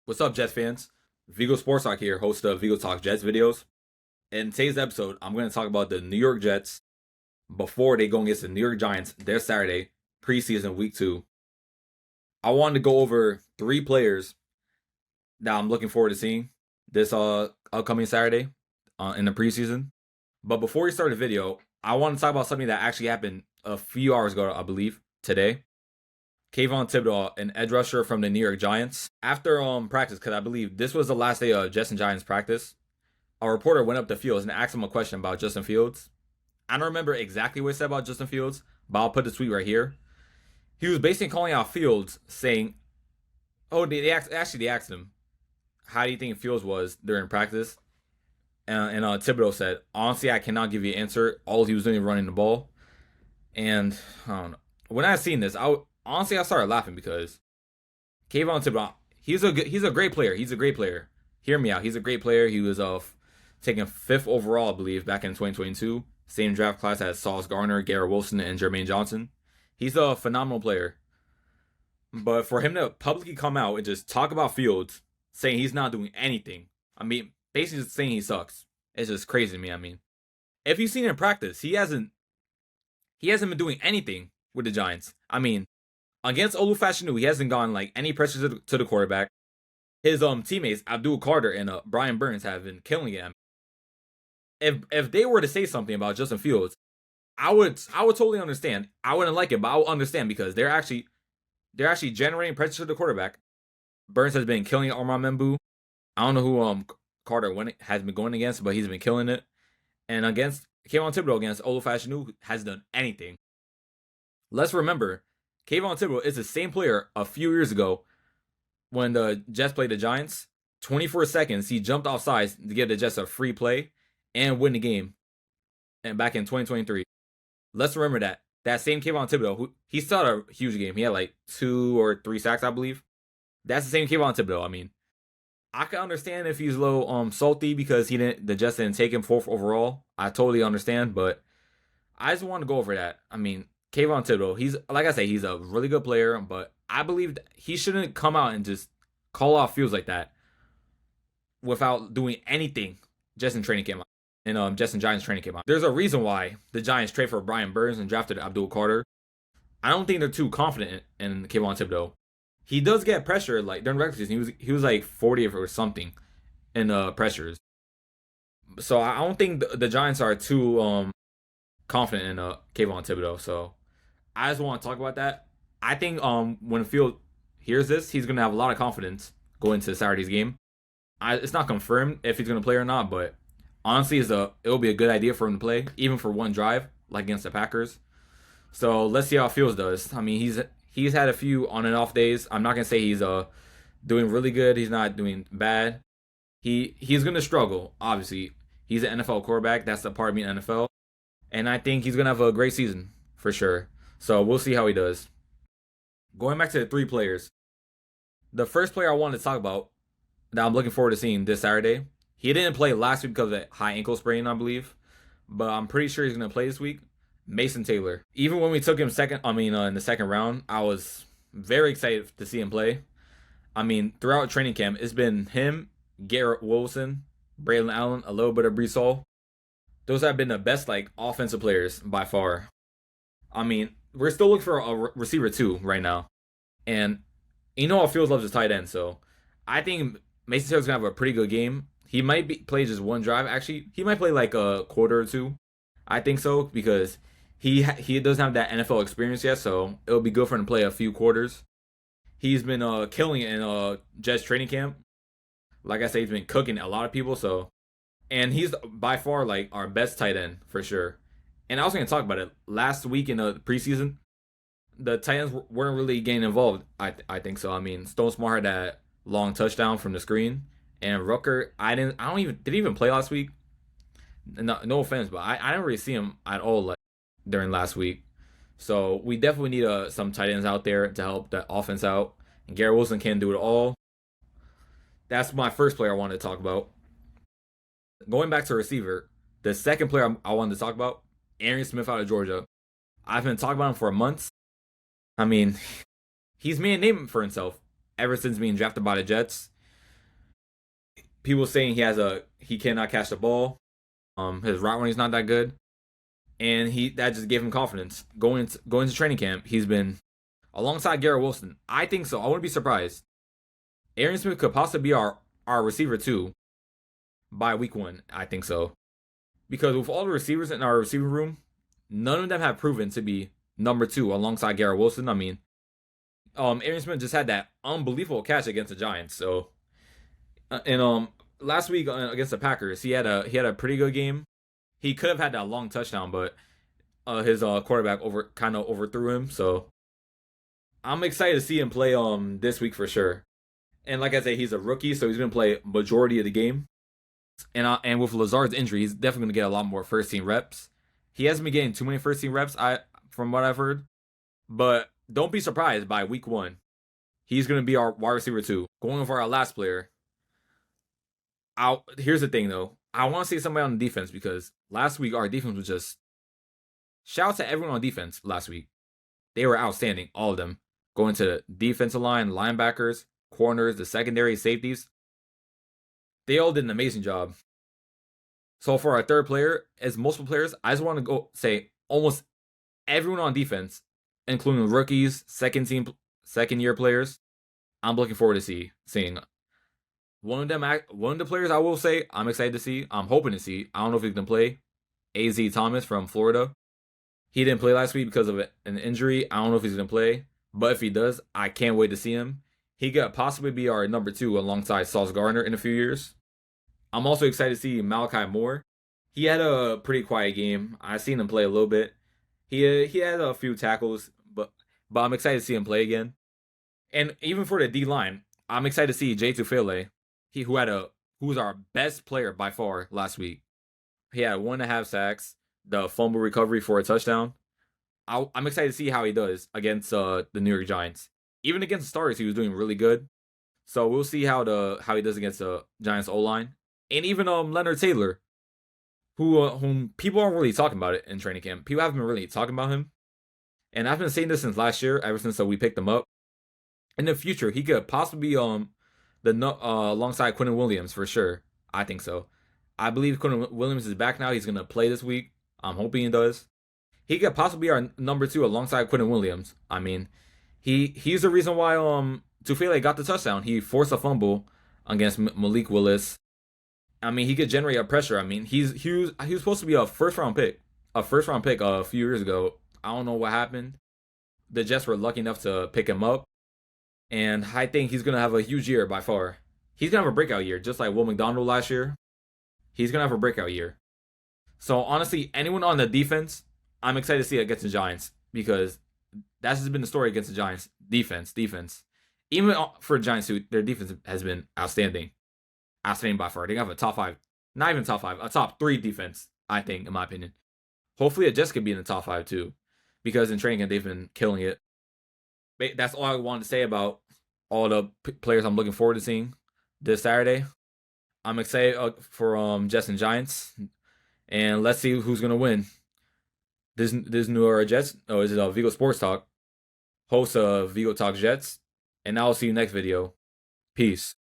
What's up, Jets fans? Vigo Sports Talk here, host of Vigo Talk Jets videos. In today's episode, I'm going to talk about the New York Jets before they go against the New York Giants this Saturday, preseason week 2. I wanted to go over 3 players that I'm looking forward to seeing this upcoming Saturday in the preseason. But before we start the video, I want to talk about something that actually happened a few hours ago, I believe, today. Kayvon Thibodeau, an edge rusher from the New York Giants, after practice, because I believe this was the last day of Jets and Giants practice, a reporter went up to Fields and asked him a question about Justin Fields. I don't remember exactly what he said about Justin Fields, but I'll put the tweet right here. He was basically calling out Fields, saying, they asked him, how do you think Fields was during practice? And Thibodeau said, honestly, I cannot give you an answer. All he was doing was running the ball. And I don't know. When I seen this, honestly, I started laughing because Kayvon Thibodeau, he's a great player. He's a great player. Hear me out. He's a great player. He was taken 5th overall, I believe, back in 2022. Same draft class as Sauce Gardner, Garrett Wilson, and Jermaine Johnson. He's a phenomenal player. But for him to publicly come out and just talk about Fields, saying he's not doing anything, I mean, basically just saying he sucks, it's just crazy to me. I mean, if you've seen him in practice, he hasn't been doing anything with the Giants. I mean, against Olufashinu, he hasn't gone like any pressure to the quarterback. His teammates Abdul Carter and Brian Burns have been killing him. If they were to say something about Justin Fields, I would totally understand. I wouldn't like it, but I would understand because they're actually generating pressure to the quarterback. Burns has been killing Armand Membu. I don't know who Carter has been going against, but he's been killing it. And against Kayvon Thibodeau against Olufashinu hasn't done anything. Let's remember, Kayvon Thibodeau is the same player a few years ago when the Jets played the Giants. 24 seconds, he jumped off sides to give the Jets a free play and win the game. And back in 2023. Let's remember that. That same Kayvon Thibodeau, he still had a huge game. He had like 2 or 3 sacks, I believe. That's the same Kayvon Thibodeau. I mean, I can understand if he's a little salty because the Jets didn't take him 4th overall. I totally understand, but I just want to go over that. I mean, Kayvon Thibodeau, he's a really good player, but I believe he shouldn't come out and just call off Fields like that without doing anything just in training camp. And just in Giants training camp. There's a reason why the Giants trade for Brian Burns and drafted Abdul Carter. I don't think they're too confident in Kayvon Thibodeau. He does get pressure, like during regular season, he was like 40th or something in pressures. So I don't think the Giants are too confident in Kayvon Thibodeau. So I just want to talk about that. I think when Field hears this, he's gonna have a lot of confidence going into Saturday's game. It's not confirmed if he's gonna play or not, but honestly, it'll be a good idea for him to play, even for one drive, like against the Packers. So let's see how Fields does. I mean, he's had a few on and off days. I'm not gonna say he's doing really good. He's not doing bad. He's gonna struggle. Obviously, he's an NFL quarterback. That's the part of me in NFL, and I think he's gonna have a great season for sure. So we'll see how he does. Going back to the 3 players, the first player I wanted to talk about that I'm looking forward to seeing this Saturday. He didn't play last week because of a high ankle sprain, I believe, but I'm pretty sure he's going to play this week. Mason Taylor. Even when we took him in the second round, I was very excited to see him play. I mean, throughout training camp, it's been him, Garrett Wilson, Braylon Allen, a little bit of Breece Hall. Those have been the best offensive players by far. I mean, we're still looking for a receiver too right now, and Fields loves his tight end, so I think Mason Taylor's gonna have a pretty good game. He might play just one drive. Actually, he might play like a quarter or 2. I think so because he doesn't have that NFL experience yet, so it'll be good for him to play a few quarters. He's been killing it in Jets training camp. Like I said, he's been cooking a lot of people. And he's by far our best tight end for sure. And I was going to talk about it last week in the preseason. The tight ends weren't really getting involved. I think so. I mean, Stone Smart had that long touchdown from the screen. And Rucker, did he even play last week? No offense, but I didn't really see him at all during last week. So we definitely need some tight ends out there to help the offense out. And Garrett Wilson can't do it all. That's my first player I wanted to talk about. Going back to receiver, the second player I wanted to talk about, Aaron Smith out of Georgia. I've been talking about him for months. I mean, he's made a name for himself ever since being drafted by the Jets. people saying he cannot catch the ball. His route running is not that good, and that just gave him confidence going to training camp. He's been alongside Garrett Wilson. I think so. I wouldn't be surprised. Aaron Smith could possibly be our receiver too by week 1. I think so, because with all the receivers in our receiver room, none of them have proven to be number 2 alongside Garrett Wilson. I mean, Aaron Smith just had that unbelievable catch against the Giants. So, and last week against the Packers, he had a pretty good game. He could have had that long touchdown, but his quarterback kind of overthrew him. So I'm excited to see him play this week for sure. And like I said, he's a rookie, so he's gonna play majority of the game. And with Lazard's injury, he's definitely gonna get a lot more first team reps. He hasn't been getting too many first team reps, from what I've heard. But don't be surprised by week 1. He's gonna be our wide receiver 2. Going over our last player. Here's the thing though. I want to see somebody on the defense because last week our defense was just. Shout out to everyone on defense last week. They were outstanding, all of them. Going to the defensive line, linebackers, corners, the secondary, safeties. They all did an amazing job. So for our third player, as multiple players, I just want to go say almost everyone on defense, including rookies, second year players. I'm looking forward to seeing. One of the players I will say I'm excited to see. I'm hoping to see. I don't know if he can play. AZ Thomas from Florida. He didn't play last week because of an injury. I don't know if he's gonna play, but if he does, I can't wait to see him. He could possibly be our number 2 alongside Sauce Gardner in a few years. I'm also excited to see Malachi Moore. He had a pretty quiet game. I've seen him play a little bit. He had a few tackles, but I'm excited to see him play again. And even for the D line, I'm excited to see Jay Tufele. Who was our best player by far last week. He had 1.5 sacks, the fumble recovery for a touchdown. I'm excited to see how he does against the New York Giants. Even against the starters, he was doing really good. So we'll see how he does against the Giants O-line. And even Leonard Taylor, whom people aren't really talking about it in training camp. People haven't been really talking about him. And I've been saying this since last year, ever since we picked him up. In the future, he could possibly be alongside Quentin Williams for sure. I think so. I believe Quentin Williams is back now. He's gonna play this week. I'm hoping he does. He could possibly be our number 2 alongside Quentin Williams. I mean, he's the reason why Tufele got the touchdown. He forced a fumble against Malik Willis. I mean, he could generate a pressure. I mean, he was supposed to be a first round pick a few years ago. I don't know what happened. The Jets were lucky enough to pick him up. And I think he's going to have a huge year by far. He's going to have a breakout year, just like Will McDonald last year. He's going to have a breakout year. So, honestly, anyone on the defense, I'm excited to see against the Giants because that's just been the story against the Giants. Defense. Even for the Giants, their defense has been outstanding. Outstanding by far. They have a top 5, not even top 5, a top 3 defense, I think, in my opinion. Hopefully, it just could be in the top 5 too because in training camp, they've been killing it. That's all I wanted to say about all the players I'm looking forward to seeing this Saturday. I'm excited for Jets and Giants, and let's see who's gonna win. This new Jets. Oh, is it Vigo Sports Talk? Host of Vigo Talk Jets, and I'll see you next video. Peace.